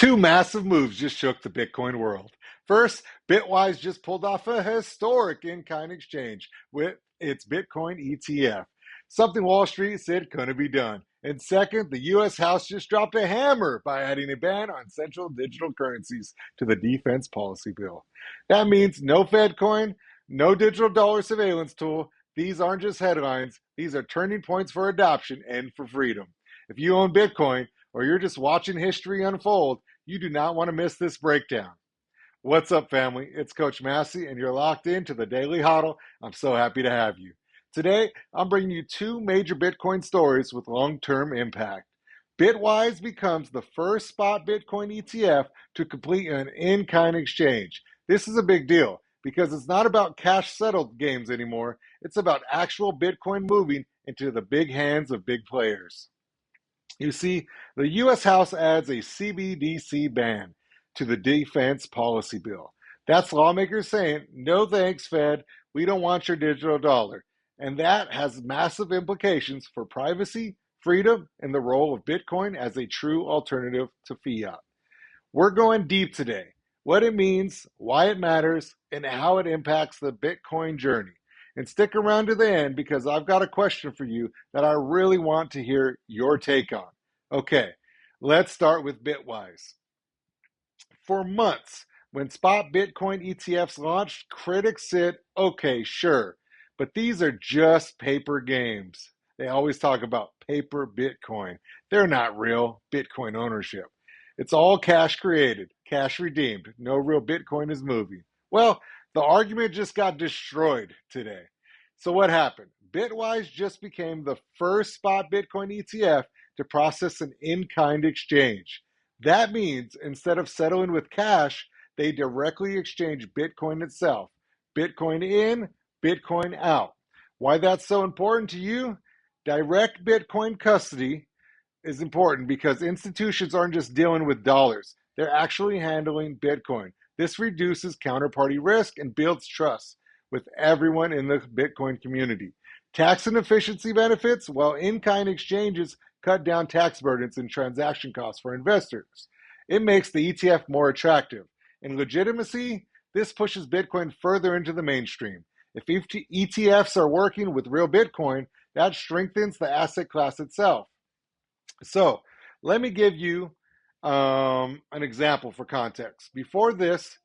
Two massive moves just shook the Bitcoin world. First, Bitwise just pulled off a historic in-kind exchange with its Bitcoin ETF, something Wall Street said couldn't be done. And second, the U.S. House just dropped a hammer by adding a ban on central digital currencies to the defense policy bill. That means no Fed coin, no digital dollar surveillance tool. These aren't just headlines. These are turning points for adoption and for freedom. If you own Bitcoin, or you're just watching history unfold, you do not want to miss this breakdown. What's up, family? It's Coach Massey, and you're locked into the Daily Hodl. I'm so happy to have you. Today, I'm bringing you two major Bitcoin stories with long-term impact. Bitwise becomes the first spot Bitcoin ETF to complete an in-kind exchange. This is a big deal because it's not about cash-settled games anymore. It's about actual Bitcoin moving into the big hands of big players. You see, the U.S. House adds a CBDC ban to the defense policy bill. That's lawmakers saying, no thanks, Fed, we don't want your digital dollar. And that has massive implications for privacy, freedom, and the role of Bitcoin as a true alternative to fiat. We're going deep today. What it means, why it matters, and how it impacts the Bitcoin journey. And stick around to the end because I've got a question for you that I really want to hear your take on. Okay, let's start with Bitwise. For months, when spot Bitcoin ETFs launched, critics said, okay, sure, but these are just paper games. They always talk about paper Bitcoin. They're not real Bitcoin ownership. It's all cash created, cash redeemed. No real Bitcoin is moving. Well, the argument just got destroyed today. So what happened? Bitwise just became the first spot Bitcoin ETF to process an in-kind exchange. That means instead of settling with cash, they directly exchange Bitcoin itself. Bitcoin in, Bitcoin out. Why that's so important to you? Direct Bitcoin custody is important because institutions aren't just dealing with dollars. They're actually handling Bitcoin. This reduces counterparty risk and builds trust with everyone in the Bitcoin community. Tax and efficiency benefits, while in-kind exchanges cut down tax burdens and transaction costs for investors. It makes the ETF more attractive. In legitimacy, this pushes Bitcoin further into the mainstream. If ETFs are working with real Bitcoin, that strengthens the asset class itself. So let me give you an example for context. Before this,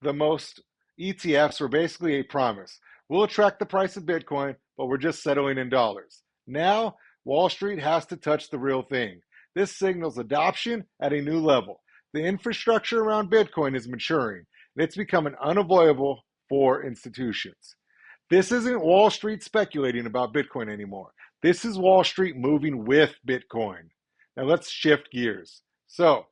the most ETFs were basically a promise. We'll track the price of Bitcoin, but we're just settling in dollars. Now, Wall Street has to touch the real thing. This signals adoption at a new level. The infrastructure around Bitcoin is maturing, and it's becoming unavoidable for institutions. This isn't Wall Street speculating about Bitcoin anymore. This is Wall Street moving with Bitcoin. Now let's shift gears. So,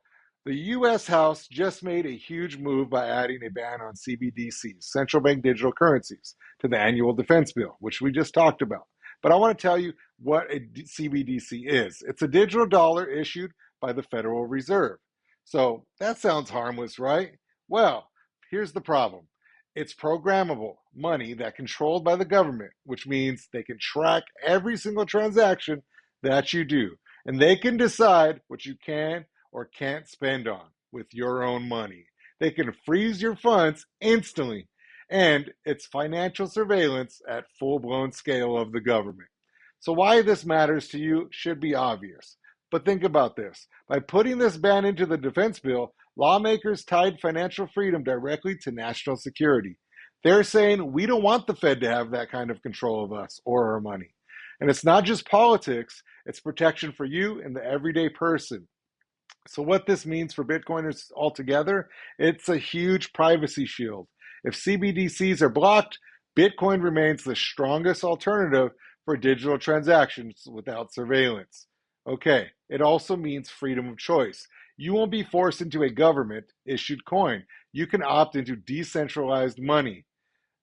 the U.S. House just made a huge move by adding a ban on CBDCs, central bank digital currencies, to the annual defense bill, which we just talked about. But I want to tell you what a CBDC is. It's a digital dollar issued by the Federal Reserve. So that sounds harmless, right? Well, here's the problem. It's programmable money that's controlled by the government, which means they can track every single transaction that you do. And they can decide what you can or can't spend on with your own money. They can freeze your funds instantly. And it's financial surveillance at full-blown scale of the government. So why this matters to you should be obvious. But think about this. By putting this ban into the defense bill, lawmakers tied financial freedom directly to national security. They're saying we don't want the Fed to have that kind of control of us or our money. And it's not just politics, it's protection for you and the everyday person. So what this means for Bitcoiners altogether, it's a huge privacy shield. If CBDCs are blocked, Bitcoin remains the strongest alternative for digital transactions without surveillance. Okay, it also means freedom of choice. You won't be forced into a government-issued coin. You can opt into decentralized money.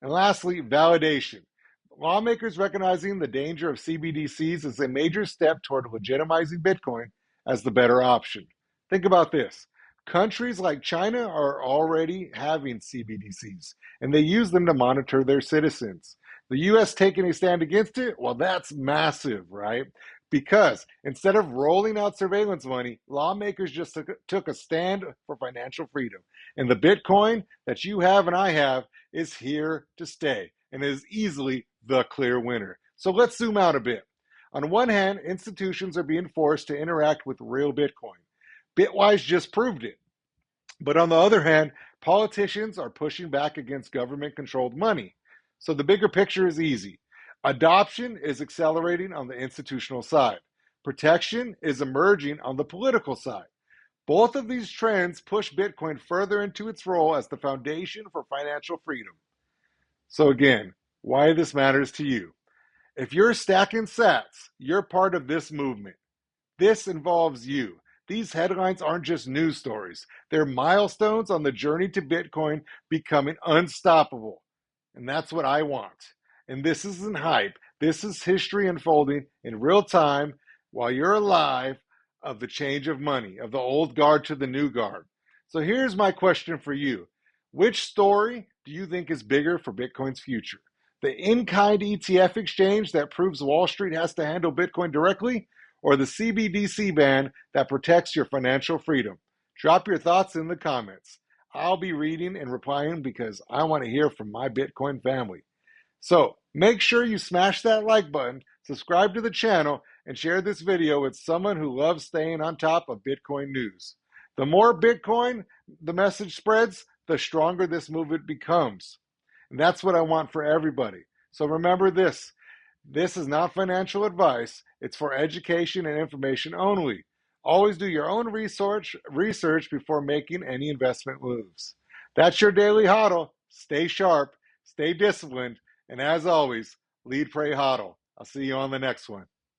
And lastly, validation. Lawmakers recognizing the danger of CBDCs is a major step toward legitimizing Bitcoin as the better option. Think about this. Countries like China are already having CBDCs, and they use them to monitor their citizens. The U.S. taking a stand against it? Well, that's massive, right? Because instead of rolling out surveillance money, lawmakers just took a stand for financial freedom. And the Bitcoin that you have and I have is here to stay and is easily the clear winner. So let's zoom out a bit. On one hand, institutions are being forced to interact with real Bitcoin. Bitwise just proved it. But on the other hand, politicians are pushing back against government controlled money. So the bigger picture is easy. Adoption is accelerating on the institutional side. Protection is emerging on the political side. Both of these trends push Bitcoin further into its role as the foundation for financial freedom. So again, why this matters to you. If you're stacking sats, you're part of this movement. This involves you. These headlines aren't just news stories. They're milestones on the journey to Bitcoin becoming unstoppable. And that's what I want. And this isn't hype. This is history unfolding in real time while you're alive of the change of money, of the old guard to the new guard. So here's my question for you. Which story do you think is bigger for Bitcoin's future? The in-kind ETF exchange that proves Wall Street has to handle Bitcoin directly, or the CBDC ban that protects your financial freedom? Drop your thoughts in the comments. I'll be reading and replying because I want to hear from my Bitcoin family. So make sure you smash that like button, subscribe to the channel, and share this video with someone who loves staying on top of Bitcoin news. The more Bitcoin the message spreads, the stronger this movement becomes. And that's what I want for everybody. So remember this. This is not financial advice. It's for education and information only. Always do your own research before making any investment moves. That's your Daily Hodl. Stay sharp, stay disciplined, and as always, Lead.Pray.Hodl. I'll see you on the next one.